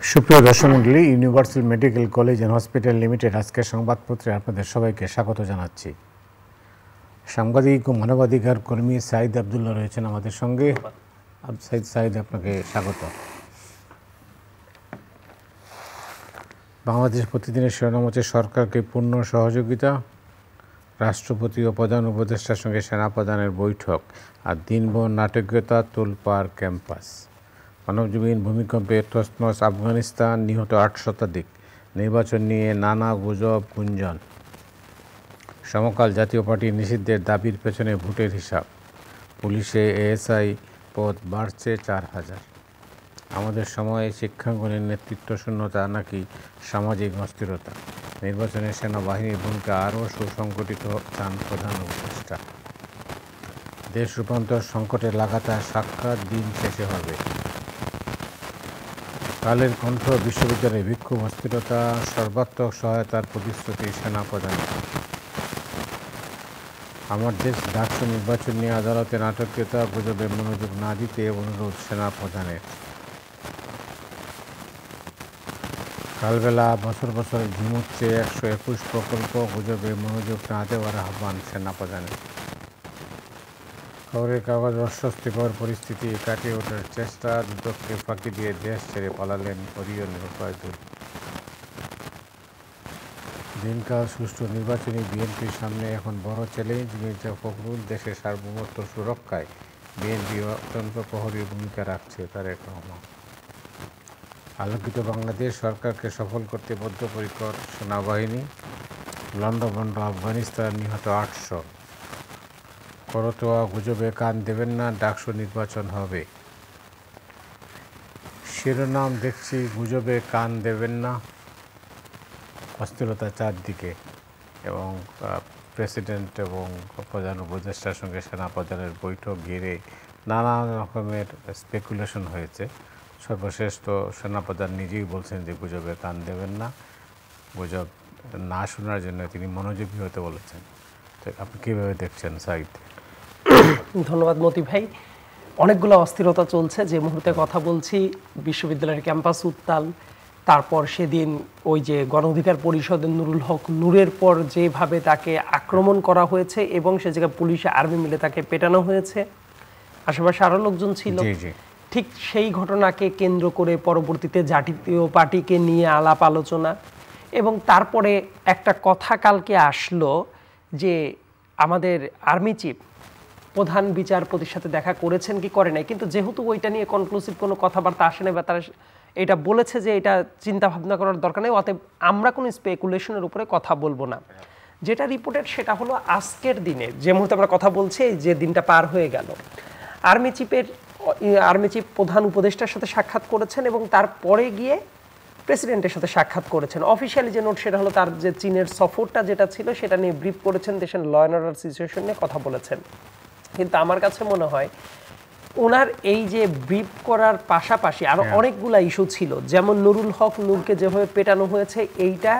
সুপ্রিয় দর্শক মণ্ডলী, universal medical college and hospital limited আজকের সংবাদপত্রে আপনাদের সবাইকে স্বাগত জানাচ্ছি। সাংবাদিক ও মানবাধিকার কর্মী সাঈদ আব্দুল্লাহ রয়েছেন আমাদের সঙ্গে। সাঈদ, আপনাকে স্বাগত। বাংলাদেশ প্রতিদিনের শিরোনাম হচ্ছে সরকারকে পূর্ণ সহযোগিতা, রাষ্ট্রপতি ও প্রধান উপদেষ্টার সঙ্গে সেনাপ্রধানের বৈঠক, আর দিনভর নাটকীয়তা, তোলপাড় ক্যাম্পাস। মানবজমিন ভূমিকম্পে তছনছ আফগানিস্তান, নিহত ৮ শতাধিক, নির্বাচন নিয়ে নানা গুজব গুঞ্জন। সমকাল জাতীয় পার্টি নিষিদ্ধের দাবির পেছনে ভোটের হিসাব, পুলিশে এএসআই পদ বাড়ছে ৪,০০০। আমাদের সময়ে শিক্ষাঙ্গনের নেতৃত্ব শূন্যতা নাকি সামাজিক অস্থিরতা, নির্বাচনে সেনাবাহিনীর ভূমিকা আরও সুসংগঠিত চান প্রধান উপদেষ্টা। দেশ রূপান্তর সংকটে লাগাতার সাক্ষাৎ, দিন শেষে হবে। কালের কণ্ঠ বিশ্ববিদ্যালয়ে বিক্ষোভ, অস্থিরতা, সর্বাত্মক সহায়তার প্রতিশ্রুতি সেনাপ্রধানের। আমার দেশ ডাকসু নির্বাচন নিয়ে আদালতে নাটকীয়তা, গুজবে মনোযোগ না দিতে অনুরোধ সেনাপ্রধানের। কালবেলা বছর বছর ঝিমুচ্ছে ১২১ প্রকল্প, গুজবে মনোযোগ না দেওয়ার আহ্বান সেনাপ্রধানের। খবরের কাগজ অস্বস্তিকর পরিস্থিতি কাটিয়ে ওঠার চেষ্টা, দুদককে ফাঁকি দিয়ে দেশ ছেড়ে পালালেন ওরিয়ন রূপায়তুল। দিনকাল সুষ্ঠু নির্বাচনী বিএনপির সামনে এখন বড় চ্যালেঞ্জ। মির্জা ফখরুল, দেশের সার্বভৌমত্ব সুরক্ষায় বিএনপি অত্যন্ত প্রহরী ভূমিকা রাখছে তারেক রহমান। আলোকিত বাংলাদেশ, সরকারকে সফল করতে বদ্ধপরিকর সেনাবাহিনী। লন্ডভন্ড আফগানিস্তান, নিহত ৮০০। করতোয়া গুজবে কান দেবেন না, ডাকসু নির্বাচন হবে। শিরোনাম দেখছি, গুজবে কান দেবেন না, অস্থিরতা চারদিকে, এবং প্রেসিডেন্ট এবং প্রধান উপদেষ্টার সঙ্গে সেনাপ্রধানের বৈঠক ঘিরে নানা রকমের স্পেকুলেশন হয়েছে। সর্বশেষ তো সেনাপ্রধান নিজেই বলছেন যে গুজবে কান দেবেন না, গুজব না শোনার জন্য তিনি মনোযোগী হতে বলেছেন। তো আপনি কীভাবে দেখছেন সাঈদ? ধন্যবাদ মতি ভাই। অনেকগুলো অস্থিরতা চলছে। যে মুহূর্তে কথা বলছি বিশ্ববিদ্যালয়ের ক্যাম্পাস উত্তাল। তারপর সেদিন ওই যে গণ অধিকার পরিষদের নুরুল হক নূরের পর যেভাবে তাকে আক্রমণ করা হয়েছে এবং সে জায়গায় পুলিশ আর্মি মিলে তাকে পেটানো হয়েছে, আশেপাশে আরও লোকজন ছিল। ঠিক সেই ঘটনাকে কেন্দ্র করে পরবর্তীতে জাতীয় পার্টিকে নিয়ে আলাপ আলোচনা, এবং তারপরে একটা কথা কালকে আসলো যে আমাদের আর্মি চিফ প্রধান বিচারপতির সাথে দেখা করেছেন কি করে নাই, কিন্তু যেহেতু ওইটা নিয়ে কনক্লুসিভ কোনো কথাবার্তা আসে না বা তারা এটা বলেছে যে এটা চিন্তা ভাবনা করার দরকার নেই, অতএব আমরা কোনো স্পেকুলেশনের উপরে কথা বলবো না। যেটা রিপোর্টেড সেটা হলো আজকের দিনে যে মুহূর্তে আমরা কথা বলছি, যে দিনটা পার হয়ে গেল, আর্মি চিফ প্রধান উপদেষ্টার সাথে সাক্ষাৎ করেছেন এবং তারপরে গিয়ে প্রেসিডেন্টের সাথে সাক্ষাৎ করেছেন। অফিসিয়ালি যে নোট সেটা হলো তার যে চীনের সফরটা যেটা ছিল সেটা নিয়ে ব্রিফ করেছেন, দেশের ল অ্যান্ড অর্ডার সিচুয়েশন নিয়ে কথা বলেছেন। কিন্তু আমার কাছে মনে হয় ওনার এই যে ব্রিফ করার পাশাপাশি আরো অনেকগুলা ইস্যু ছিল, যেমন নুরুল হক নূরকে যেভাবে পেটানো হয়েছে, এইটা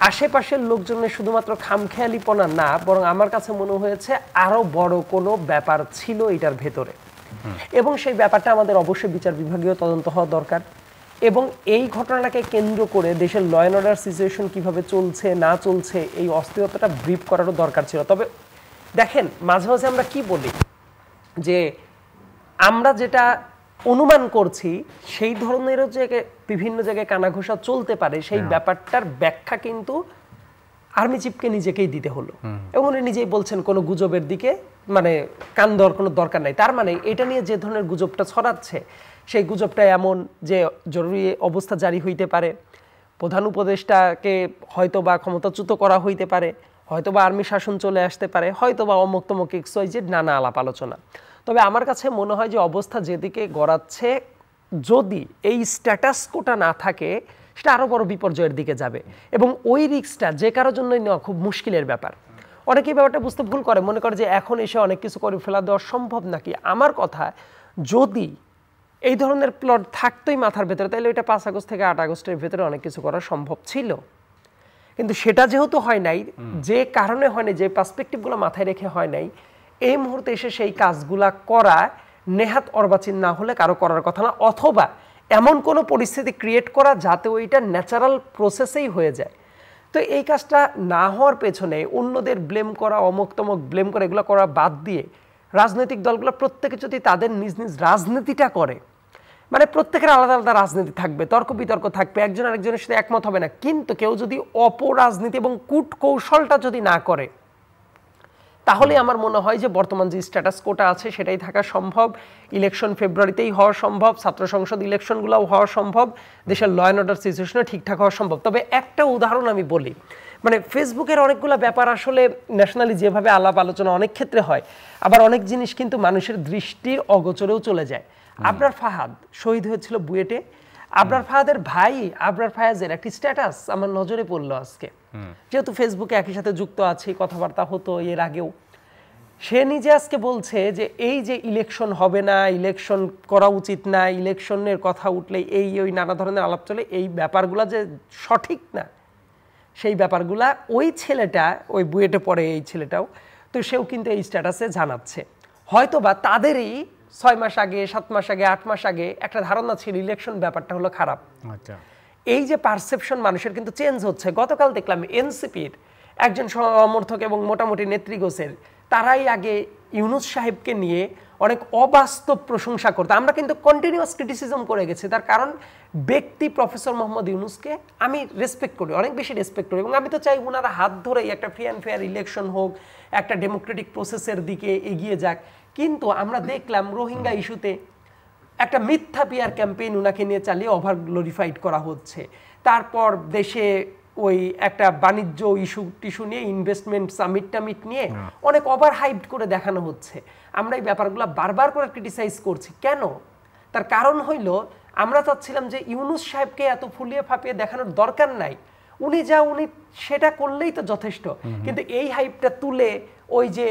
আশেপাশের লোকজনের শুধুমাত্র খামখেয়ালিপনা না, বরং আমার কাছে মনে হয়েছে আরো বড় কোনো ব্যাপার ছিল এটার ভেতরে, এবং সেই ব্যাপারটা আমাদের অবশ্যই বিচার বিভাগীয় তদন্ত হওয়া দরকার। এবং এই ঘটনাটাকে কেন্দ্র করে দেশের ল অ্যান্ড অর্ডার সিচুয়েশন কিভাবে চলছে না চলছে, এই অস্থিরতাটা ব্রিফ করারও দরকার ছিল। তবে দেখেন, মাঝে মাঝে আমরা কি বলি যে আমরা যেটা অনুমান করছি সেই ধরনেরও যে বিভিন্ন জায়গায় কানাঘোষা চলতে পারে, সেই ব্যাপারটার ব্যাখ্যা কিন্তু আর্মি চিফকে নিজেকেই দিতে হলো, এবং উনি নিজেই বলছেন কোনো গুজবের দিকে মানে কান দেওয়ার কোনো দরকার নাই। তার মানে এটা নিয়ে যে ধরনের গুজবটা ছড়াচ্ছে, সেই গুজবটা এমন যে জরুরি অবস্থা জারি হইতে পারে, প্রধান উপদেষ্টাকে হয়তো বা ক্ষমতাচ্যুত করা হইতে পারে, হয়তো বা আর্মি শাসন চলে আসতে পারে, হয়তো বা অমুক তমুক এক্সওয়াইজেড নানা আলাপ আলোচনা। তবে আমার কাছে মনে হয় যে অবস্থা যেদিকে গড়াচ্ছে, যদি এই স্ট্যাটাস কোটা না থাকে সেটা আরও বড় বিপর্যয়ের দিকে যাবে, এবং ওই রিস্কটা যে কারোর জন্যই নেওয়া খুব মুশকিলের ব্যাপার। অনেকেই ব্যাপারটা বুঝতে ভুল করে, মনে করে যে এখন এসে অনেক কিছু করে ফেলা দেওয়া সম্ভব নাকি। আমার কথা, যদি এই ধরনের প্লট থাকতোই মাথার ভেতরে, তাহলে ওইটা 5 আগস্ট থেকে 8 আগস্টের ভেতরে অনেক কিছু করা সম্ভব ছিল। কিন্তু সেটা যেহেতু হয় নাই, যে কারণে হয় নাই, যে পার্সপেক্টিভগুলো মাথায় রেখে হয় নাই, এই মুহূর্তে এসে সেই কাজগুলা করা নেহাত অর্বাচীন না হলে কারো করার কথা না, অথবা এমন কোনো পরিস্থিতি ক্রিয়েট করা যাতে ওইটা ন্যাচারাল প্রসেসেই হয়ে যায়। তো এই কাজটা না হওয়ার পেছনে অন্যদের ব্লেম করা, অমুক তমক ব্লেম করা, এগুলো করা বাদ দিয়ে রাজনৈতিক দলগুলো প্রত্যেকে যদি তাদের নিজ নিজ রাজনীতিটা করে, মানে প্রত্যেকের আলাদা আলাদা রাজনীতি থাকবে, তর্ক বিতর্ক থাকবে, একজন আরেকজনের সাথে একমত হবে না, কিন্তু কেউ যদি অপরাজনীতি এবং কূট কৌশলটা যদি না করে, তাহলে আমার মনে হয় যে বর্তমান যে স্ট্যাটাস কোটা আছে সেটাই থাকা সম্ভব। ইলেকশন ফেব্রুয়ারিতেই হওয়া সম্ভব, ছাত্র সংসদ ইলেকশনগুলোও হওয়া সম্ভব, দেশের ল অ্যান্ড অর্ডার সিচুয়েশনও ঠিকঠাক হওয়া সম্ভব। তবে একটা উদাহরণ আমি বলি, মানে ফেসবুকের অনেকগুলো ব্যাপার আসলে ন্যাশনালি যেভাবে আলাপ আলোচনা অনেক ক্ষেত্রে হয়, আবার অনেক জিনিস কিন্তু মানুষের দৃষ্টির অগোচরেও চলে যায়। আবরার ফাহাদ শহীদ হয়েছিল বুয়েটে। আবরার ফাহাদের ভাই আবরার ফায়াজের একটি স্ট্যাটাস আমার নজরে পড়লো আজকে, যেহেতু ফেসবুকে একই সাথে যুক্ত আছে, কথাবার্তা হতো এর আগেও। সে নিজে আজকে বলছে যে এই যে ইলেকশন হবে না, ইলেকশন করা উচিত না, ইলেকশনের কথা উঠলে এই ওই নানা ধরনের আলাপ চলে, এই ব্যাপারগুলা যে সঠিক না, সেই ব্যাপারগুলা ওই ছেলেটা, ওই বুয়েটে পড়ে এই ছেলেটাও, তো সেও কিন্তু এই স্ট্যাটাসে জানাচ্ছে। হয়তো বা তাদেরই 6 মাস আগে, 7 মাস আগে, 8 মাস আগে একটা ধারণা ছিল ইলেকশন ব্যাপারটা হলো খারাপ। আচ্ছা, এই যে পারসেপশন মানুষের কিন্তু চেঞ্জ হচ্ছে। গতকাল দেখলাম এনসিপির একজন সমর্থক এবং মোটামুটি নেতৃগোছের, তারাই আগে ইউনূস সাহেবকে নিয়ে অনেক অবাস্তব প্রশংসা করতো। আমরা কিন্তু কন্টিনিউয়াস ক্রিটিসিজম করে গেছি, তার কারণ ব্যক্তি প্রফেসর মোহাম্মদ ইউনূসকে আমি রেসপেক্ট করি, অনেক বেশি রেসপেক্ট করি, এবং আমি তো চাই ওনারা হাত ধরেই একটা ফ্রি অ্যান্ড ফেয়ার ইলেকশন হোক, একটা ডেমোক্রেটিক প্রসেসের দিকে এগিয়ে যাক। কিন্তু আমরা দেখলাম রোহিঙ্গা ইস্যুতে একটা মিথ্যা পিআর ক্যাম্পেইন ওনাকে নিয়ে চালিয়ে ওভার গ্লোরিফাইড করা হচ্ছে। তারপর দেশে ওই একটা বাণিজ্য টিস্যু নিয়ে, ইনভেস্টমেন্ট সামিট টামিট নিয়ে অনেক ওভার হাইপড করে দেখানো হচ্ছে। আমরা এই ব্যাপারগুলো বারবার করে ক্রিটিসাইজ করছি। কেন? তার কারণ হইল আমরা চাচ্ছিলাম যে ইউনূস সাহেবকে এত ফুলিয়ে ফাঁপিয়ে দেখানোর দরকার নাই, উনি সেটা করলেই তো যথেষ্ট। কিন্তু এই হাইপটা তুলে ওই যে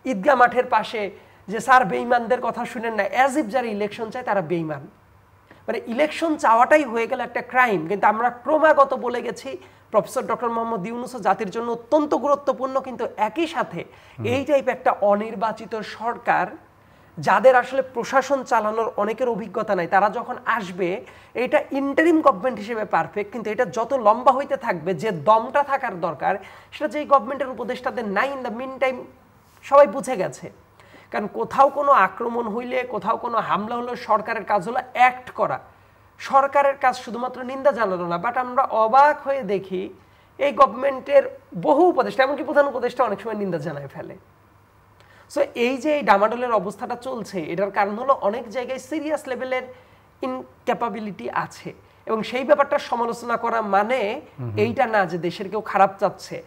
ঈদগাহ মাঠের পাশে যে স্যার বেঈমানদের কথা শুনেন না, অ্যাজ ইফ যারা ইলেকশন চায় তারা বেঈমান, মানে ইলেকশন চাওয়াটাই হয়ে গেল একটা ক্রাইম। কিন্তু আমরা ক্রমাগত বলে গেছি প্রফেসর ডক্টর মোহাম্মদ ইউনূস জাতির জন্য অত্যন্ত গুরুত্বপূর্ণ, কিন্তু একই সাথে এই টাইপ একটা অনির্বাচিত সরকার, যাদের আসলে প্রশাসন চালানোর অনেকের অভিজ্ঞতা নাই, তারা যখন আসবে এটা ইন্টারিম গভর্নমেন্ট হিসেবে পারফেক্ট, কিন্তু এটা যত লম্বা হইতে থাকবে, যে দমটা থাকার দরকার সেটা যেই গভর্নমেন্টের উপদেষ্টাদের নাই, ইন দ্য মিন টাইম সবাই বুঝে গেছে। কারণ কোথাও কোনো আক্রমণ হইলে, কোথাও কোনো হামলা হলে সরকারের কাজ হলো অ্যাক্ট করা, সরকারের কাজ শুধুমাত্র নিন্দা জানানো না। বাট আমরা অবাক হয়ে দেখি এই গভর্নমেন্টের বহু উপদেষ্টা, এমনকি প্রধান উপদেষ্টা অনেক সময় নিন্দা জানায় ফেলে। সো এই যে এই ডামাডোলের অবস্থাটা চলছে, এটার কারণ হলো অনেক জায়গায় সিরিয়াস লেভেলের ইনক্যাপাবিলিটি আছে, এবং সেই ব্যাপারটা সমালোচনা করা মানে এইটা না যে দেশের কেউ খারাপ চাচ্ছে।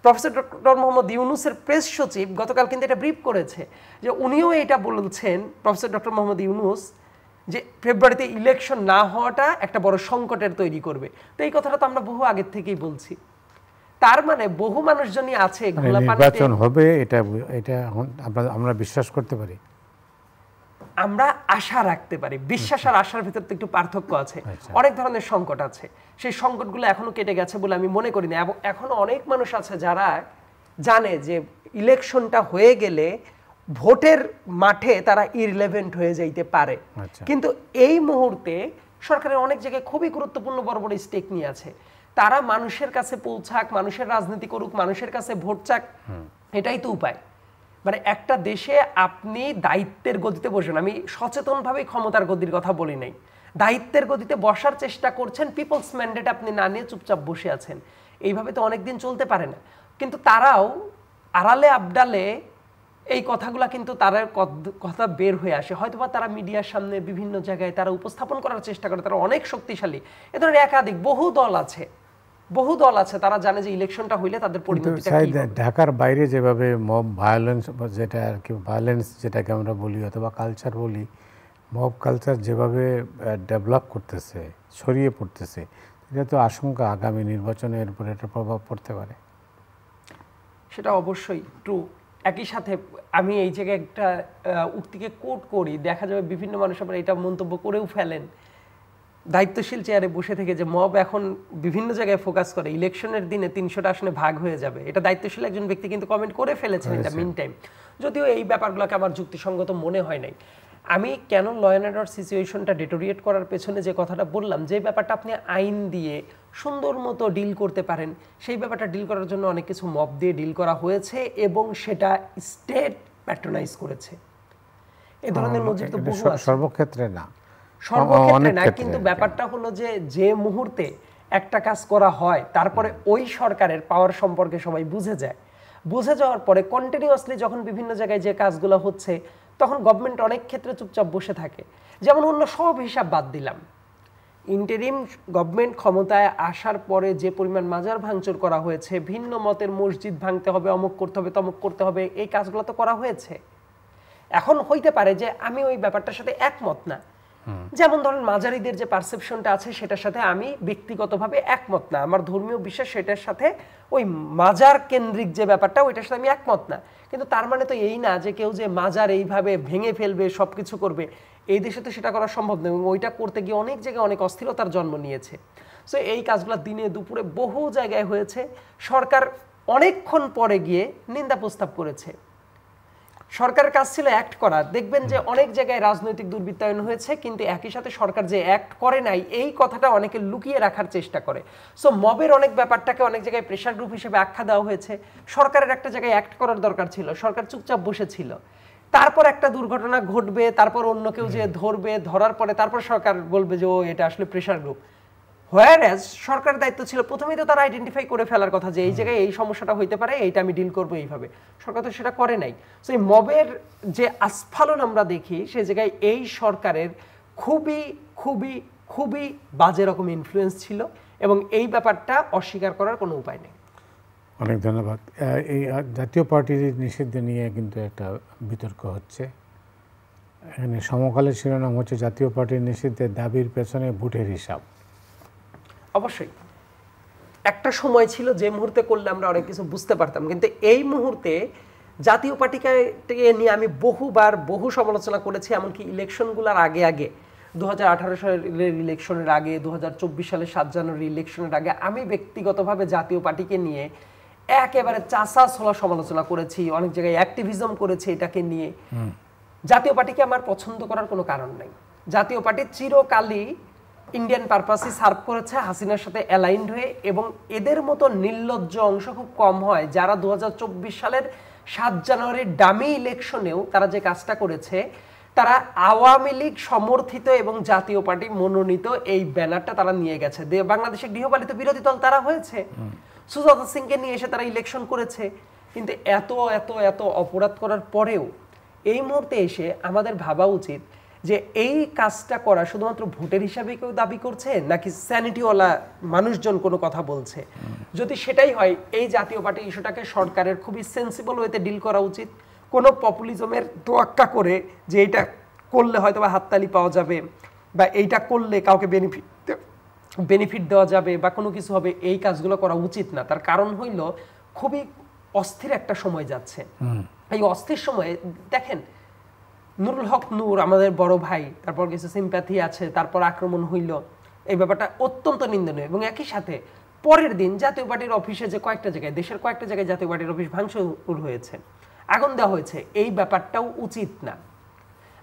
প্রফেসর ডক্টর মোহাম্মদ ইউনূসের প্রেস সচিব গতকাল কিন্তু এটা ব্রিফ করেছে, যে উনিও এটা বলছেন, প্রফেসর ডক্টর মোহাম্মদ ইউনূস, যে ফেব্রুয়ারিতে ইলেকশন না হওয়াটা একটা বড় সংকটের তৈরি করবে। তো এই কথাটা তো আমরা বহু আগের থেকেই বলছি। তার মানে বহু মানুষজনই আছে নির্বাচন হবে, এটা আমরা বিশ্বাস করতে পারি, আমরা আশা রাখতে পারি। বিশ্বাস আর আশার ভিতর তো একটু পার্থক্য আছে। অনেক ধরনের সংকট আছে, সেই সংকটগুলো এখনো কেটে গেছে বলে আমি মনে করি না। এবং এখনো অনেক মানুষ আছে যারা জানে যে ইলেকশনটা হয়ে গেলে ভোটের মাঠে তারা ইররিলেভেন্ট হয়ে যাইতে পারে। কিন্তু এই মুহূর্তে সরকারের অনেক জায়গায় খুবই গুরুত্বপূর্ণ বড় বড় স্টেক নিয়ে আছে। তারা মানুষের কাছে পৌঁছাক, মানুষের রাজনীতি করুক, মানুষের কাছে ভোট চাক, এটাই তো উপায়। মানে একটা দেশে আপনি দায়িত্বের গতিতে বসেন, আমি সচেতনভাবে ক্ষমতার গতির কথা বলি নাই, দায়িত্বের গতিতে বসার চেষ্টা করছেন, পিপলস ম্যান্ডেট আপনি না নিয়ে চুপচাপ বসে আছেন, এইভাবে তো অনেকদিন চলতে পারে না। কিন্তু তারাও আড়ালে আবডালে এই কথাগুলা কিন্তু তারা কথা বের হয়ে আসে, হয়তোবা তারা মিডিয়ার সামনে বিভিন্ন জায়গায় তারা উপস্থাপন করার চেষ্টা করে, তারা অনেক শক্তিশালী। এ ধরনের একাধিক বহু দল আছে, তারা জানে যে ইলেকশনটা হইলে তাদের পরিণতিটা কি হবে। ঢাকার বাইরে যেভাবে মব ভায়োলেন্স, যেটা আর কি ভায়োলেন্স যেটাকে আমরা বলি অথবা কালচার বলি, মব কালচার যেভাবে ডেভেলপ করতেছে, ছড়িয়ে পড়তেছে, এটা তো আশঙ্কা আগামী নির্বাচনে এর উপর একটা প্রভাব পড়তে পারে। সেটা অবশ্যই ট্রু। একই সাথে আমি এই জায়গায় একটা উক্তিকে কোট করি, দেখা যাবে বিভিন্ন মানুষ আবার এটা মন্তব্য করেও ফেলেন দায়িত্বশীল চেয়ারে বসে থেকে, যে মব এখন বিভিন্ন জায়গায় ফোকাস করে ইলেকশনের দিনে 300টা আসনে ভাগ হয়ে যাবে। এটা দায়িত্বশীল একজন ব্যক্তি কিন্তু কমেন্ট করে ফেলেছেন এটা মিন টাইম, যদিও এই ব্যাপারগুলোকে আমার যুক্তিসঙ্গত মনে হয় নাই। আমি কেন ল অ্যান্ড অর্ডার সিচুয়েশনটা ডেটোরিয়েট করার পেছনে যে কথাটা বললাম, যে ব্যাপারটা আপনি আইন দিয়ে সুন্দর মতো ডিল করতে পারেন, সেই ব্যাপারটা ডিল করার জন্য অনেক কিছু মব দিয়ে ডিল করা হয়েছে এবং সেটা স্টেট প্যাট্রোনাইজ করেছে। এই ধরনের নজির তো বহু আছে। সর্বক্ষেত্রে না, সর্বক্ষেত্রে না, কিন্তু ব্যাপারটা হলো যে মুহূর্তে একটা কাজ করা হয় তারপরে ওই সরকারের পাওয়ার সম্পর্কে সবাই বুঝে যায়। বুঝে যাওয়ার পরে কন্টিনিউয়াসলি যখন বিভিন্ন জায়গায় যে কাজগুলো হচ্ছে, তখন গভর্নমেন্ট অনেক ক্ষেত্রে চুপচাপ বসে থাকে। যেমন অন্য সব হিসাব বাদ দিলাম, ইন্টারিম গভর্নমেন্ট ক্ষমতায় আসার পরে যে পরিমাণ মাজার ভাঙচুর করা হয়েছে, ভিন্ন মতের মসজিদ ভাঙতে হবে, অমুক করতে হবে, তমুক করতে হবে, এই কাজগুলো তো করা হয়েছে। এখন হইতে পারে যে আমি ওই ব্যাপারটার সাথে একমত না, যেমন ধরেন মাজারিদের যে পারসেপশনটা আছে সেটার সাথে আমি ব্যক্তিগতভাবে একমত না, আমার ধর্মীয় বিশ্বাস সেটার সাথে ওই মাজার কেন্দ্রিক যে ব্যাপারটা ওইটার সাথে আমি একমত না। কিন্তু তার মানে তো এই না যে কেউ যে মাজার এইভাবে ভেঙে ফেলবে, সবকিছু করবে, এই দেশে তো সেটা করা সম্ভব নয়। এবং ওইটা করতে গিয়ে অনেক জায়গায় অনেক অস্থিরতার জন্ম নিয়েছে। সো এই কাজগুলো দিনে দুপুরে বহু জায়গায় হয়েছে, সরকার অনেকক্ষণ পরে গিয়ে নিন্দা প্রস্তাব করেছে। সরকারের কাজ ছিল অ্যাক্ট করা। দেখবেন যে অনেক জায়গায় রাজনৈতিক দুর্বৃত্তায়ন হয়েছে, কিন্তু একই সাথে সরকার যে অ্যাক্ট করে নাই এই কথাটা অনেকে লুকিয়ে রাখার চেষ্টা করে। সো মবের অনেক ব্যাপারটাকে অনেক জায়গায় প্রেশার গ্রুপ হিসেবে আখ্যা দেওয়া হয়েছে। সরকারের একটা জায়গায় অ্যাক্ট করার দরকার ছিল, সরকার চুপচাপ বসেছিল। তারপর একটা দুর্ঘটনা ঘটবে, তারপর অন্য কেউ যে ধরবে, ধরার পরে তারপর সরকার বলবে যে ও এটা আসলে প্রেশার গ্রুপ। হোয়ারএজ সরকারের দায়িত্ব ছিল প্রথমেই তো তারা আইডেন্টিফাই করে ফেলার কথা যে এই জায়গায় এই সমস্যাটা হইতে পারে, এইটা আমি ডিল করবো এইভাবে। সরকার তো সেটা করে নাই। সো এই মবের যে আস্ফালন আমরা দেখি, সে জায়গায় এই সরকারের খুবই খুবই খুবই বাজে রকম ইনফ্লুয়েন্স ছিল এবং এই ব্যাপারটা অস্বীকার করার কোনো উপায় নেই। অনেক ধন্যবাদ। এই জাতীয় পার্টির নিষিদ্ধ নিয়ে কিন্তু একটা বিতর্ক হচ্ছে। এখানে সমকালের শিরোনাম হচ্ছে জাতীয় পার্টির নিষিদ্ধের দাবির পেছনে ভোটের হিসাব। অবশ্যই একটা সময় ছিল যে মুহূর্তে করলে আমরা অনেক কিছু বুঝতে পারতাম, কিন্তু এই মুহূর্তে জাতীয় পার্টিকে নিয়ে আমি বহুবার বহু সমালোচনা করেছি। এমনকি ইলেকশনগুলোর আগে 2018 সালের ইলেকশনের আগে, 2024 সালের 7 জানুয়ারি ইলেকশনের আগে আমি ব্যক্তিগতভাবে জাতীয় পার্টিকে নিয়ে একেবারে চাষা ছোলা সমালোচনা করেছি, অনেক জায়গায় অ্যাক্টিভিজম করেছি এটাকে নিয়ে। জাতীয় পার্টিকে আমার পছন্দ করার কোনো কারণ নাই। জাতীয় পার্টি চিরকালই ইন্ডিয়ান পারপাসই সার্ভ করেছে, হাসিনার সাথে অ্যালাইন্ড হয়ে, এবং এদের মতো নির্লজ্জ অংশ খুব কম হয় যারা 2024 সালের 7 জানুয়ারির ডামি ইলেকশনেও তারা যে কাজটা করেছে, তারা আওয়ামী লীগ সমর্থিত এবং জাতীয় পার্টি মনোনীত এই ব্যানারটা তারা নিয়ে গেছে। বাংলাদেশের গৃহপালিত বিরোধী দল তারা হয়েছে, সুজাতা সিংকে নিয়ে এসে তারা ইলেকশন করেছে। কিন্তু এত এত এত অপরাধ করার পরেও এই মুহূর্তে এসে আমাদের ভাবা উচিত যে এই কাজটা করা শুধুমাত্র ভোটের হিসাবে কেউ দাবি করছে নাকি স্যানিটিওয়ালা মানুষজন কোনো কথা বলছে। যদি সেটাই হয়, এই জাতীয় পার্টি ইস্যুটাকে সরকারের খুবই সেন্সিবল ওয়েতে ডিল করা উচিত। কোনো পপুলিজমের তোয়াক্কা করে যে এইটা করলে হয়তো বা হাততালি পাওয়া যাবে বা এইটা করলে কাউকে বেনিফিট দেওয়া যাবে বা কোনো কিছু হবে, এই কাজগুলো করা উচিত না। তার কারণ হইল খুবই অস্থির একটা সময় যাচ্ছে। এই অস্থির সময়ে দেখেন নুরুল হক নূর আমাদের বড় ভাই, তারপর কিছু সিম্প্যাথি আছে, তারপর আক্রমণ হইল, এই ব্যাপারটা অত্যন্ত নিন্দনীয়। এবং একই সাথে পরের দিন জাতীয় পার্টির অফিসে যে কয়েকটা জায়গায়, দেশের কয়েকটা জায়গায় জাতীয় পার্টির অফিস ভাঙচুর হয়েছে, আগুন দেওয়া হয়েছে, এই ব্যাপারটাও উচিত না।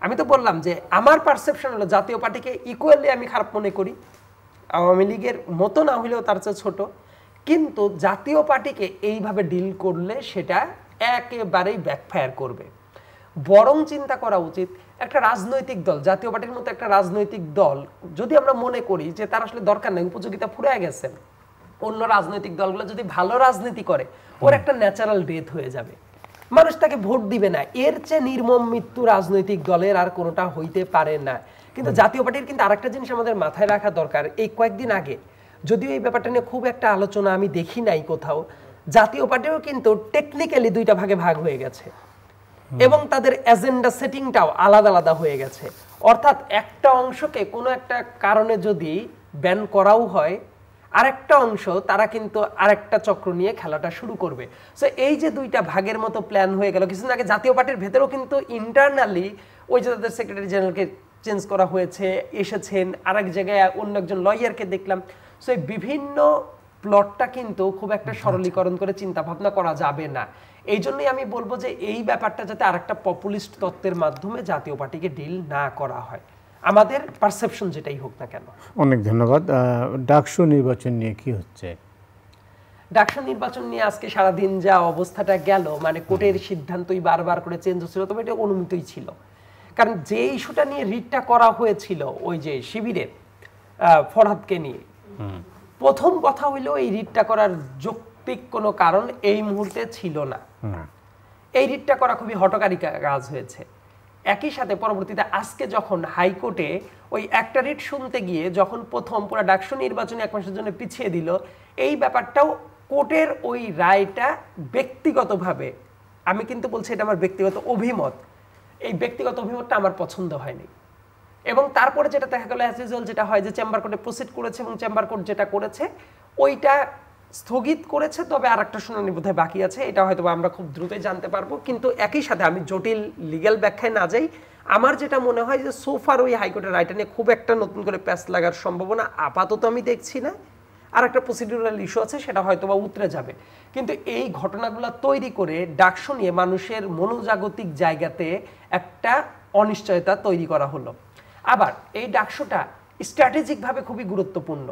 আমি তো বললাম যে আমার পারসেপশন হলো জাতীয় পার্টিকে ইকুয়ালি আমি খারাপ মনে করি, আওয়ামী লীগের মতো না হইলেও তার চেয়ে ছোট, কিন্তু জাতীয় পার্টিকে এইভাবে ডিল করলে সেটা একেবারেই ব্যাকফায়ার করবে। বরং চিন্তা করা উচিত একটা রাজনৈতিক দল, জাতীয় পার্টির মতো একটা রাজনৈতিক দল যদি আমরা মনে করি যে তার আসলে দরকার নেই, উপযোগিতা ফুরিয়ে গেছে, অন্য রাজনৈতিক দলগুলো যদি ভালো রাজনীতি করে ওর একটা ন্যাচারাল ডেথ হয়ে যাবে, মানুষ তাকে ভোট দিবে না। এর চেয়ে নির্মম মৃত্যু রাজনৈতিক দলের আর কোনোটা হইতে পারে না। কিন্তু জাতীয় পার্টির কিন্তু আরেকটা জিনিস আমাদের মাথায় রাখা দরকার। এই কয়েকদিন আগে যদিও এই ব্যাপারটা নিয়ে খুব একটা আলোচনা আমি দেখি নাই কোথাও, জাতীয় পার্টিও কিন্তু টেকনিক্যালি দুইটা ভাগে ভাগ হয়ে গেছে এবং তাদের এজেন্ডা সেটিংটাও আলাদা আলাদা হয়ে গেছে। অর্থাৎ একটা অংশকে কোনো একটা কারণে যদি ব্যান করাও হয়, আরেকটা অংশ তারা কিন্তু আরেকটা চক্র নিয়ে খেলাটা শুরু করবে। সো এই যে দুইটা ভাগের মতো প্ল্যান হয়ে গেল। কিছুদিন আগে জাতীয় পার্টির ভেতরেও কিন্তু ইন্টারনালি ওই যে তাদের সেক্রেটারি জেনারেলকে চেঞ্জ করা হয়েছে, এসেছেন আরেক জায়গায় অন্য একজন লয়ারকে দেখলাম। সো এই বিভিন্ন প্লটটা কিন্তু খুব একটা সরলীকরণ করে চিন্তা ভাবনা করা যাবে না। এই জন্যই আমি বলবো যে এই ব্যাপারটা যাতে আরেকটা পপুলিস্ট তত্ত্বের মাধ্যমে জাতীয় পার্টিকে ডিল না করা হয়, আমাদের পারসেপশন যেটাই হোক না কেন। অনেক ধন্যবাদ। ডাকসু নির্বাচন নিয়ে কি হচ্ছে? ডাকসু নির্বাচন নিয়ে আজকে সারাদিন যা অবস্থাটা গেল, মানে কোর্টের সিদ্ধান্তই বারবার করে চেঞ্জ হচ্ছিল, তবে এটা অনুমিতই ছিল। কারণ যে ইস্যুটা নিয়ে রিটটা করা হয়েছিল ওই যে শিবিরের ফরহাদকে নিয়ে, প্রথম কথা হইলো এই রিটটা করার যৌক্তিক কোনো কারণ এই মুহূর্তে ছিল না। এই রিটটা করা খুবই হঠকারী কাজ হয়েছে। একই সাথে পরবর্তীতে আজকে যখন হাইকোর্টে ওই একটা রিট শুনতে গিয়ে যখন প্রথম পুরো ডাকসু নির্বাচন 1 মাসের জন্য পিছিয়ে দিল, এই ব্যাপারটাও কোর্টের ওই রায়টা ব্যক্তিগতভাবে, আমি কিন্তু বলছি এটা আমার ব্যক্তিগত অভিমত, এই ব্যক্তিগত অভিমতটা আমার পছন্দ হয়নি। এবং তারপরে যেটা দেখা গেল অ্যাজ ইউজুয়াল যেটা হয় যে চেম্বার কোর্টে প্রসিড করেছে এবং চেম্বার কোর্ট যেটা করেছে ওইটা স্থগিত করেছে, তবে আর একটা শুনানি বোধহয় বাকি আছে, এটা হয়তো আমরা খুব দ্রুতই জানতে পারবো। কিন্তু একই সাথে আমি জটিল লিগ্যাল ব্যাখ্যায় না যাই, আমার যেটা মনে হয় যে সোফার ওই হাইকোর্টের রায়টা নিয়ে খুব একটা নতুন করে প্যাচ লাগার সম্ভাবনা আপাতত আমি দেখছি না। আর একটা প্রসিডিউরাল ইস্যু আছে, সেটা হয়তো বা উতরে যাবে। কিন্তু এই ঘটনাগুলো তৈরি করে ডাকসু নিয়ে মানুষের মনোজাগতিক জায়গাতে একটা অনিশ্চয়তা তৈরি করা হলো। আবার এই ডাকসুটা স্ট্র্যাটেজিকভাবে খুবই গুরুত্বপূর্ণ,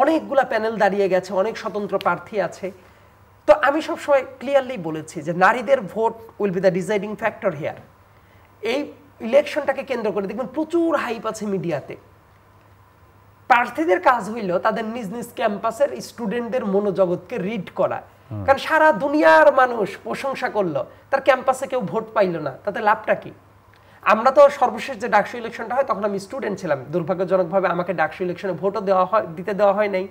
অনেকগুলা প্যানেল দাঁড়িয়ে গেছে, অনেক স্বতন্ত্র প্রার্থী আছে। তো আমি সবসময় ক্লিয়ারলি বলেছি যে নারীদের vote will be the deciding factor here. এই ইলেকশনটাকে কেন্দ্র করে দেখবেন প্রচুর হাইপ আছে মিডিয়াতে। প্রার্থীদের কাজ হইল তাদের নিজ নিজ ক্যাম্পাসের স্টুডেন্টদের মনোজগৎকে রিড করা, কারণ সারা দুনিয়ার মানুষ প্রশংসা করলো, তার ক্যাম্পাসে কেউ ভোট পাইলো না, তাতে লাভটা কি? আমরা তো সর্বশেষ যে ডাকসু ইলেকশনটা হয় তখন আমি স্টুডেন্ট ছিলাম, দুর্ভাগ্যজনকভাবে আমাকে ডাকসু ইলেকশনে ভোটও দিতে দেওয়া হয় নাই।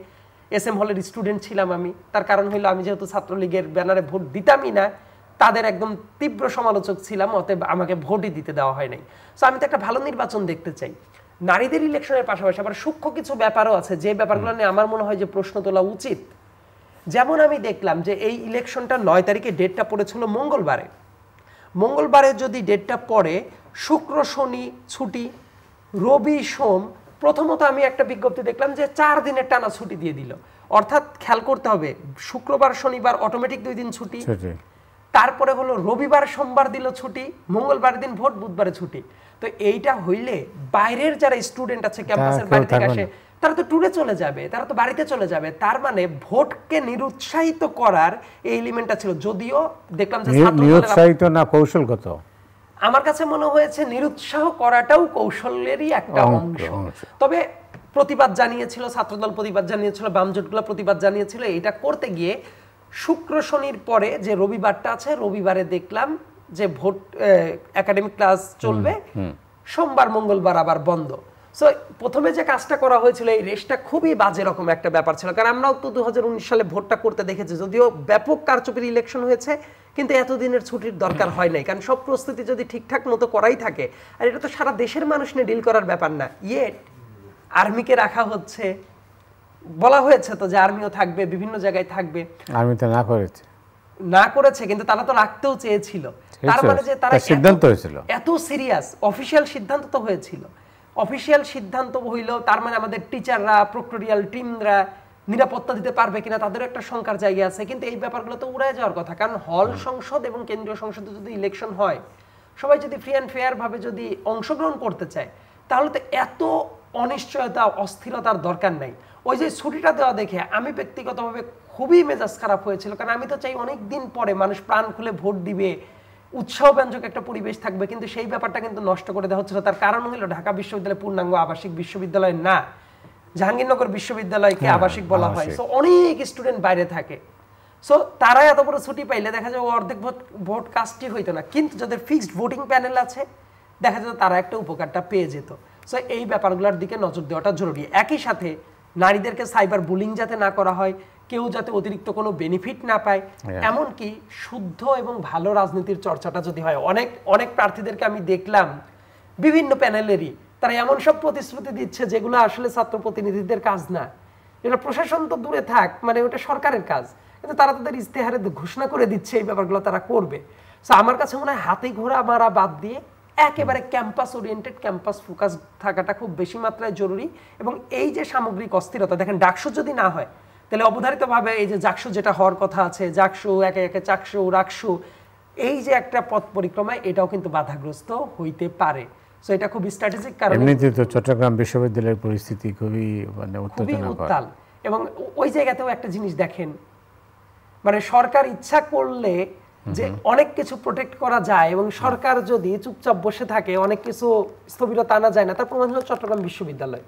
SM হলের স্টুডেন্ট ছিলাম আমি, তার কারণ হইলো আমি যেহেতু ছাত্রলীগের ব্যানারে ভোট দিতামই না, তাদের একদম তীব্র সমালোচক ছিলাম, অতএব আমাকে ভোটই দিতে দেওয়া হয় নাই। সো আমি তো একটা ভালো নির্বাচন দেখতে চাই। নারীদের ইলেকশনের পাশাপাশি আবার সূক্ষ্ম কিছু ব্যাপারও আছে যে ব্যাপারগুলো নিয়ে আমার মনে হয় যে প্রশ্ন তোলা উচিত। যেমন আমি দেখলাম যে এই ইলেকশনটা 9 তারিখে ডেটটা পড়েছিল মঙ্গলবারে। মঙ্গলবারে যদি ডেটটা পড়ে, শুক্র শনি ছুটি, রবি সোম, প্রথমত আমি একটা বিজ্ঞপ্তি দেখলাম যে 4 দিনের টানা ছুটি দিয়ে দিল। অর্থাৎ খেয়াল করতে হবে, শুক্রবার শনিবার অটোমেটিক 2 দিন ছুটি, তারপরে হলো রবিবার সোমবার দিল ছুটি, মঙ্গলবার দিন ভোট, বুধবারে ছুটি। তো এইটা হইলে বাইরের যারা স্টুডেন্ট আছে ক্যাম্পাসের বাইরে থেকে আসে তারা তো ট্যুরে চলে যাবে, তারা তো বাড়িতে চলে যাবে। তার মানে ভোটকে নিরুৎসাহিত করার এই এলিমেন্টটা ছিল। যদিও দেখলাম যে নিরুৎসাহিত না কৌশলগত, আমার কাছে মনে হয়েছে নিরুৎসাহ করাটাও কৌশলেরই একটা অংশ। তবে প্রতিবাদ জানিয়েছিল ছাত্রদল, প্রতিবাদ জানিয়েছিল বাম জোটগুলো, প্রতিবাদ জানিয়েছিল। এটা করতে গিয়ে শুক্র শনির পরে যে রবিবারটা আছে, রবিবারে দেখলাম যে ভোট একাডেমিক ক্লাস চলবে, সোমবার মঙ্গলবার আবার বন্ধ। সো প্রথমে যে কাজটা করা হয়েছিল এই রেসটা খুবই বাজে রকম একটা ব্যাপার ছিল, কারণ আমরাও তো 2019 সালে ভোটটা করতে দেখেছি, যদিও ব্যাপক কারচুপির ইলেকশন হয়েছে, কিন্তু এতদিনের ছুটির দরকার হয় নাই, কারণ সব প্রস্তুতি যদি ঠিকঠাক মতো করাই থাকে। আর এটা তো সারা দেশের মানুষ নিয়ে ডিল করার ব্যাপার না। ইয়েট আর্মিকে রাখা হচ্ছে, বলা হয়েছে তো যে আর্মিও থাকবে, বিভিন্ন জায়গায় থাকবে। আর্মি তো না করেছে, কিন্তু তারা তো রাখতেও চেয়েছিল। তার মানে যে তারা সিদ্ধান্ত হয়েছিল, এত সিরিয়াস অফিশিয়াল সিদ্ধান্ত তো হয়েছিল। অফিশিয়াল সিদ্ধান্ত হইল, তার মানে আমাদের টিচাররা, প্রক্টোরিয়াল টিমরা নিরাপত্তা দিতে পারবে কিনা তাদেরও একটা শঙ্কার জায়গা আছে। কিন্তু এই ব্যাপারগুলো তো উড়ায় যাওয়ার কথা, কারণ হল সংসদ এবং কেন্দ্রীয় সংসদে যদি ইলেকশন হয়, সবাই যদি ফ্রি অ্যান্ড ফেয়ার ভাবে যদি অংশগ্রহণ করতে চায়, তাহলে তো এত অনিশ্চয়তা অস্থিরতার দরকার নাই। ওই যে ছুটিটা দেওয়া দেখে আমি ব্যক্তিগতভাবে খুবই মেজাজ খারাপ হয়েছিল, কারণ আমি তো চাই অনেক দিন পরে মানুষ প্রাণ খুলে ভোট দিবে, উৎসাহব্যঞ্জক একটা পরিবেশ থাকবে, কিন্তু সেই ব্যাপারটা কিন্তু নষ্ট করে দেওয়া হচ্ছিল। তার কারণ হলো ঢাকা বিশ্ববিদ্যালয় পূর্ণাঙ্গ আবাসিক বিশ্ববিদ্যালয় না, জাহাঙ্গীরনগর বিশ্ববিদ্যালয়কে আবাসিক বলা হয়। সো অনেক স্টুডেন্ট বাইরে থাকে, সো তারা এত বড় ছুটি পাইলে দেখা যায় অর্ধেক ভোট কাস্টই হইতো না। কিন্তু যাদের ফিক্সড ভোটিং প্যানেল আছে দেখা যেত তারা একটা উপকারটা পেয়ে যেত। সো এই ব্যাপারগুলোর দিকে নজর দেওয়াটা জরুরি। একই সাথে নারীদেরকে সাইবার বুলিং যাতে না করা হয়, কেউ যাতে অতিরিক্ত কোনো বেনিফিট না পায়, এমনকি শুদ্ধ এবং ভালো রাজনীতির চর্চাটা যদি হয়। অনেক অনেক প্রার্থীদেরকে আমি দেখলাম বিভিন্ন প্যানেলেরই তারা এমন সব প্রতিশ্রুতি দিচ্ছে যেগুলো আসলে ছাত্র প্রতিনিধিদের কাজ না, এটা প্রশাসন তো দূরে থাক, মানে ওটা সরকারের কাজ, কিন্তু তারা তাদের ইস্তেহারে ঘোষণা করে দিচ্ছে এই ব্যাপারগুলো তারা করবে। সো আমার কাছে মনে হয় হাতে ঘোড়া মারা বাদ দিয়ে একেবারে ক্যাম্পাস ওরিয়েন্টেড, ক্যাম্পাস ফোকাস থাকাটা খুব বেশি মাত্রায় জরুরি। এবং এই যে সামগ্রিক অস্থিরতা, দেখেন ডাকসু যদি না হয় তাহলে অবধারিতভাবে এই যে জাকসু যেটা হওয়ার কথা আছে, জাকসু একে একে চাকসু রাকসু, এই যে একটা পথ পরিক্রমা, এটাও কিন্তু বাধাগ্রস্ত হইতে পারে। সো এটা খুব স্ট্র্যাটেজিক কারণে। এমনিতে তো চট্টগ্রাম বিশ্ববিদ্যালয়ের পরিস্থিতি খুবই মানে উত্তাল, এবং ওই জায়গাতেও একটা জিনিস দেখেন, মানে সরকার ইচ্ছা করলে যে অনেক কিছু প্রোটেক্ট করা যায়, এবং সরকার যদি চুপচাপ বসে থাকে অনেক কিছু স্থবিরতা আনা যায় না। তার প্রমাণ হলো চট্টগ্রাম বিশ্ববিদ্যালয়।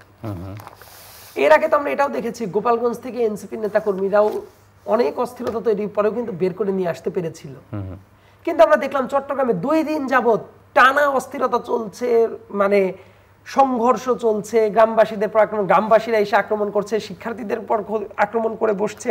এর আগে তো আমরা এটাও দেখেছি, গোপালগঞ্জ থেকে এনসিপি নেতাকর্মীরাও অনেক অস্থিরতা তৈরির পরেও কিন্তু বের করে নিয়ে আসতে পেরেছিল। কিন্তু আমরা দেখলাম চট্টগ্রামে 2 দিন যাবৎ টানা অস্থিরতা চলছে, মানে সংঘর্ষ চলছে, গ্রামবাসীদের পর আক্রমণ, গ্রামবাসীরা এসে আক্রমণ করছে, শিক্ষার্থীদের পর আক্রমণ করে বসছে।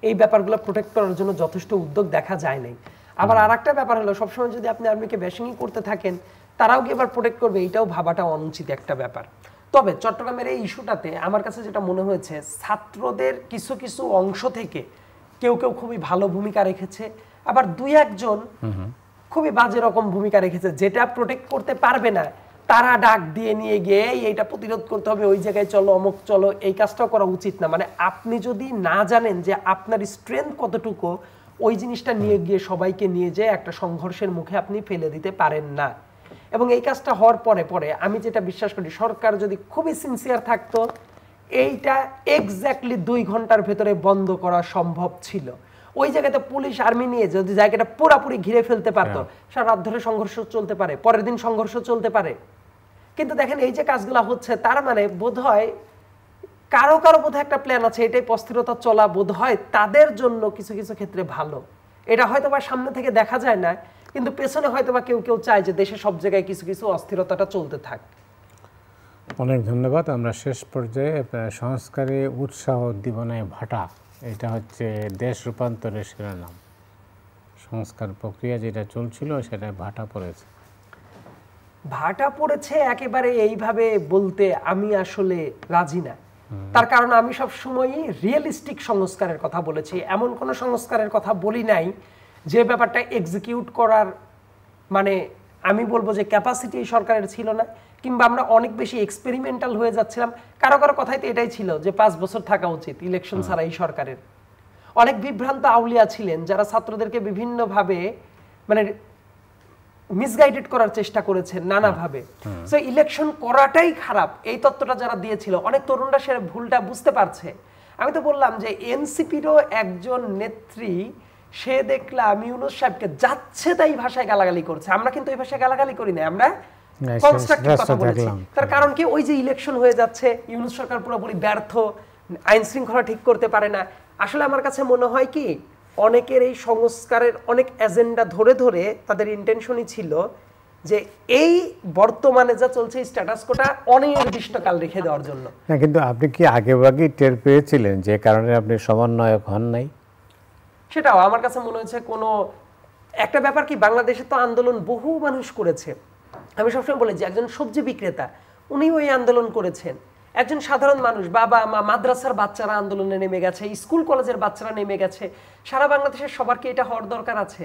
এই ব্যাপারগুলো প্রোটেক্ট করার জন্য যথেষ্ট উদ্যোগ দেখা যায় নাই। আবার আর একটা ব্যাপার হলো, সবসময় যদি আপনি আর্মিকে ব্যাশিংই করতে থাকেন, তারাও কি এবার প্রোটেক্ট করবে, এটাও ভাবাটা অনুচিত একটা ব্যাপার। তবে চট্টগ্রামের এই ইস্যুটাতে আমার কাছে যেটা মনে হয়েছে, ছাত্রদের কিছু কিছু অংশ থেকে কেউ কেউ খুবই ভালো ভূমিকা রেখেছে, আবার 2-1 জন খুবই বাজে রকম ভূমিকা রেখেছে। যেটা প্রোটেক্ট করতে পারবে না তারা ডাক দিয়ে নিয়ে গিয়ে এইটা প্রতিরোধ করতে হবে, ওই জায়গায় চলো, অমুক চলো, এই কাজটাও করা উচিত না। মানে আপনি যদি না জানেন যে আপনার স্ট্রেংথ কতটুকু, ওই জিনিসটা নিয়ে গিয়ে সবাইকে নিয়ে যেয়ে একটা সংঘর্ষের মুখে আপনি ফেলে দিতে পারেন না। এবং এই কাজটা হওয়ার পরে পরে আমি যেটা বিশ্বাস করি, সরকার যদি খুবই সিনসিয়ার থাকতো, এইটা এক্স্যাক্টলি 2 ঘন্টার ভেতরে বন্ধ করা সম্ভব ছিল। ওই জায়গাতে পুলিশ আর্মি নিয়ে যদি জায়গাটা পুরোপুরি ঘিরে ফেলতে পারতো, সারা রাত ধরে সংঘর্ষ চলতে পারে, পরের দিন সংঘর্ষ চলতে পারে। কিন্তু দেখেন এই যে কাজগুলো হচ্ছে, তার মানে বোধহয় কারো কারো বোধহয় একটা প্ল্যান আছে, এটাই অস্থিরতা চলা বোধহয় তাদের জন্য কিছু কিছু ক্ষেত্রে ভালো। এটা হয়তো বা সামনে থেকে দেখা যায় না, কিন্তু পেছনে হয়তো বা কেউ কেউ চায় যে দেশে সব জায়গায় কিছু কিছু অস্থিরতাটা চলতে থাক। অনেক ধন্যবাদ। আমরা শেষ পর্যায়ে সংস্কারে উৎসাহ উদ্দীপনায় ভাটা, এটা হচ্ছে দেশ রূপান্তরের শিরোনাম। সংস্কার প্রক্রিয়া যেটা চলছিল সেটা ভাটা পড়েছে। ভাটা পড়েছে একেবারে এইভাবে বলতে আমি আসলে রাজি না। তার কারণ আমি সব সময়ই রিয়েলিস্টিক সংস্কারের কথা বলেছি, এমন কোন সংস্কারের কথা বলি নাই যে ব্যাপারটা এক্সিকিউট করার, মানে আমি বলবো যে ক্যাপাসিটি সরকারের ছিল না, কিংবা আমরা অনেক বেশি এক্সপেরিমেন্টাল হয়ে যাচ্ছিলাম। কারো কারো কথাই তো এটাই ছিল যে 5 বছর থাকা উচিত ইলেকশন ছাড়া এই সরকারের। অনেক বিভ্রান্ত আউলিয়া ছিলেন যারা ছাত্রদেরকে বিভিন্নভাবে মানে মিসগাইডেড করার চেষ্টা করেছেন নানাভাবে। সো ইলেকশন করাটাই খারাপ, এই তত্ত্বটা যারা দিয়েছিল, অনেক তরুণরা সে ভুলটা বুঝতে পারছে। আমি তো বললাম যে এনসিপিরও একজন নেত্রী, সে দেখলাম ইউনূস সাহেবকে যাচ্ছে তাই ভাষায় গালাগালি করছে। আমরা কিন্তু এই ভাষায় গালাগালি করি না, আমরা কনস্ট্রাকটিভ কথা বলেছি। তার কারণ কি, ওই যে ইলেকশন হয়ে যাচ্ছে, ইউনূস সরকার পুরোপুরি ব্যর্থ, আইন শৃঙ্খলা ঠিক করতে পারে না। আসলে আমার কাছে মনে হয় কি, অনেকের এই সংস্কারের অনেক এজেন্ডা ধরে ধরে তাদের ইন্টেনশনই ছিল যে এই বর্তমানে যা চলছে স্ট্যাটাস কোটা অনির্দিষ্টকাল রেখে দেওয়ার জন্য। না, কিন্তু আপনি কি আগেভাগেই টের পেয়েছিলেন যে কারণে আপনি সমন্বয়ক হন নাই? সেটাও আমার কাছে মনে হচ্ছে কোনো একটা ব্যাপার কি, বাংলাদেশে তো আন্দোলন বহু মানুষ করেছে। আমি সবসময় বলি যে একজন সবজি বিক্রেতা, উনি ওই আন্দোলন করেছেন। একজন সাধারণ মানুষ, বাবা মা, মাদ্রাসার বাচ্চারা আন্দোলনে নেমে গেছে, স্কুল কলেজের বাচ্চারা নেমে গেছে। সারা বাংলাদেশের সবার কি এটা হওয়ার দরকার আছে?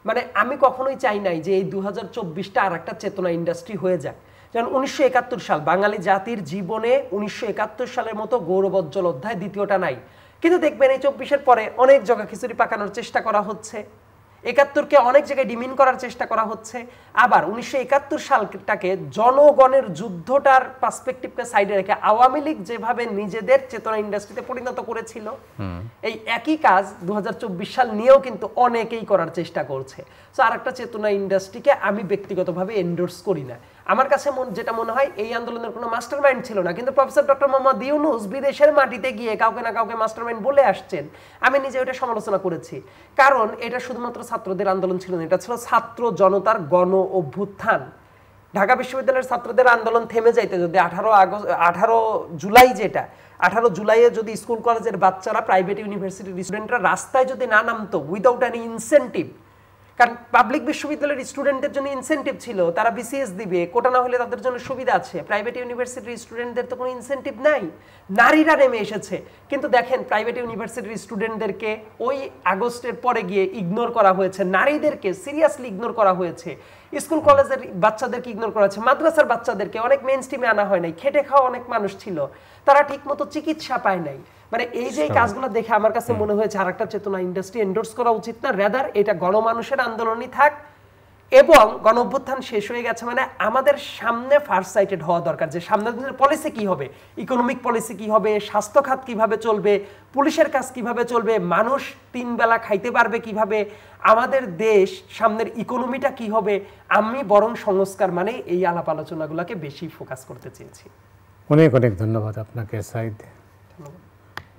মানে আমি কখনোই চাই নাই যে এই 2024টা আর একটা চেতনা ইন্ডাস্ট্রি হয়ে যায়। যেমন 1971 সাল, বাঙালি জাতির জীবনে 1971 সালের মতো গৌরবোজ্জ্বল অধ্যায় দ্বিতীয়টা নাই। কিন্তু দেখবেন এই 24-এর পরে অনেক জায়গা খিচুড়ি পাকানোর চেষ্টা করা হচ্ছে, 71কে অনেক জায়গায় ডিমিন করার চেষ্টা করা হচ্ছে। আবার 1971 সালটাকে জনগণের যুদ্ধটার পার্সপেক্টিভকে সাইডে রেখে আওয়ামী লীগ যেভাবে নিজেদের চেতনা ইন্ডাস্ট্রিতে পরিণত করেছিল, এই একই কাজ 2024 সাল নিয়েও কিন্তু অনেকেই করার চেষ্টা করছে। সো আর একটা চেতনা ইন্ডাস্ট্রিকে আমি ব্যক্তিগতভাবে এন্ডোর্স করি না। আমার কাছে যেটা মনে হয়, এই আন্দোলনের কোনো মাস্টারমাইন্ড ছিল না, কিন্তু প্রফেসর ডক্টর মোহাম্মদ ইউনূস বিদেশের মাটিতে গিয়ে কাউকে না কাউকে মাস্টারমাইন্ড বলে আসছেন। আমি নিজে ওটা সমালোচনা করেছি, কারণ এটা শুধুমাত্র ছাত্রদের আন্দোলন ছিল না, এটা ছিল ছাত্র জনতার গণ অভ্যুত্থান। ঢাকা বিশ্ববিদ্যালয়ের ছাত্রদের আন্দোলন থেমে যাইতে যদি 18 জুলাই, যেটা 18 জুলাইয়ে যদি স্কুল কলেজের বাচ্চারা, প্রাইভেট ইউনিভার্সিটির স্টুডেন্টরা রাস্তায় যদি না নামতো উইদাউট এনি ইনসেন্টিভ, কারণ পাবলিক বিশ্ববিদ্যালয়ের স্টুডেন্টদের জন্য ইনসেন্টিভ ছিল, তারা বিসিএস দিবে, কোটা না হলে তাদের জন্য সুবিধা আছে। প্রাইভেট ইউনিভার্সিটির স্টুডেন্টদের তো কোনো ইনসেন্টিভ নাই, নারীরা নেমে এসেছে। কিন্তু দেখেন প্রাইভেট ইউনিভার্সিটির স্টুডেন্টদেরকে ওই আগস্টের পরে গিয়ে ইগনোর করা হয়েছে, নারীদেরকে সিরিয়াসলি ইগনোর করা হয়েছে। স্কুল কলেজের বাচ্চাদেরকে ইগনোর করা হচ্ছে, মাদ্রাসার বাচ্চাদেরকে অনেক মেইন স্ট্রিমে আনা হয় নাই, খেটে খাওয়া অনেক মানুষ ছিল, তারা ঠিকমতো চিকিৎসা পায় নাই। মানে এই যে কাজগুলো দেখে আমার কাছে মনে হয়েছে আরেকটা চেতনা ইন্ডাস্ট্রি এন্ডোর্স করা উচিত না, রেদার এটা গণমানুষের আন্দোলনই থাক। এবং গণ অভ্যুত্থান শেষ হয়ে গেছে মানে আমাদের সামনে ফার্স্ট সাইটেড হওয়া দরকার যে সামনের দিনের পলিসি কি হবে, ইকোনমিক পলিসি কি হবে, স্বাস্থ্য খাত কিভাবে চলবে, পুলিশের কাজ কিভাবে চলবে, মানুষ 3 বেলা খাইতে পারবে কিভাবে, আমাদের দেশ সামনের ইকোনমিটা কি হবে। আমি বরং সংস্কার মানে এই আলাপ আলোচনাগুলোকে বেশি ফোকাস করতে চেয়েছি। অনেক অনেক ধন্যবাদ আপনাকে সাইদ।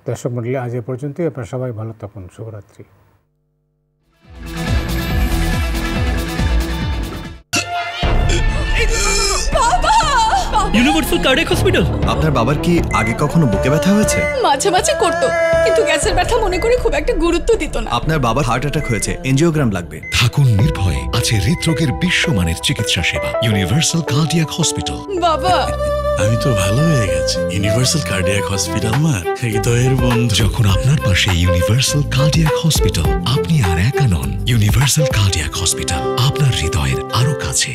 দর্শক মণ্ডলী, আজ এ পর্যন্তই। আপনারা সবাই ভালো থাকুন। শুভরাত্রি। Universal cardiac hospital. আপনার বাবার কি আগে কখনো বুকে ব্যথা হয়েছে? মাঝে মাঝে করতো, কিন্তু গ্যাসের ব্যথা মনে করে খুব একটা গুরুত্ব দিত না। আপনার বাবার হার্ট অ্যাটাক হয়েছে, এনজিওগ্রাম লাগবে। থাকুন নির্ভয়ে, আছে হৃদরোগের বিশ্বমানের চিকিৎসা সেবা ইউনিভার্সাল কার্ডিয়াক হসপিটাল। বাবা, আমি তো ভালো হয়ে গেছি। ইউনিভার্সাল কার্ডিয়াক হসপিটাল আমার হৃদয়ের বন্ধু। যখন আপনার পাশে ইউনিভার্সাল কার্ডিয়াক হসপিটাল, আপনি আর একা নন। ইউনিভার্সাল কার্ডিয়াক হসপিটাল, আপনার হৃদয়ের আরো কাছে।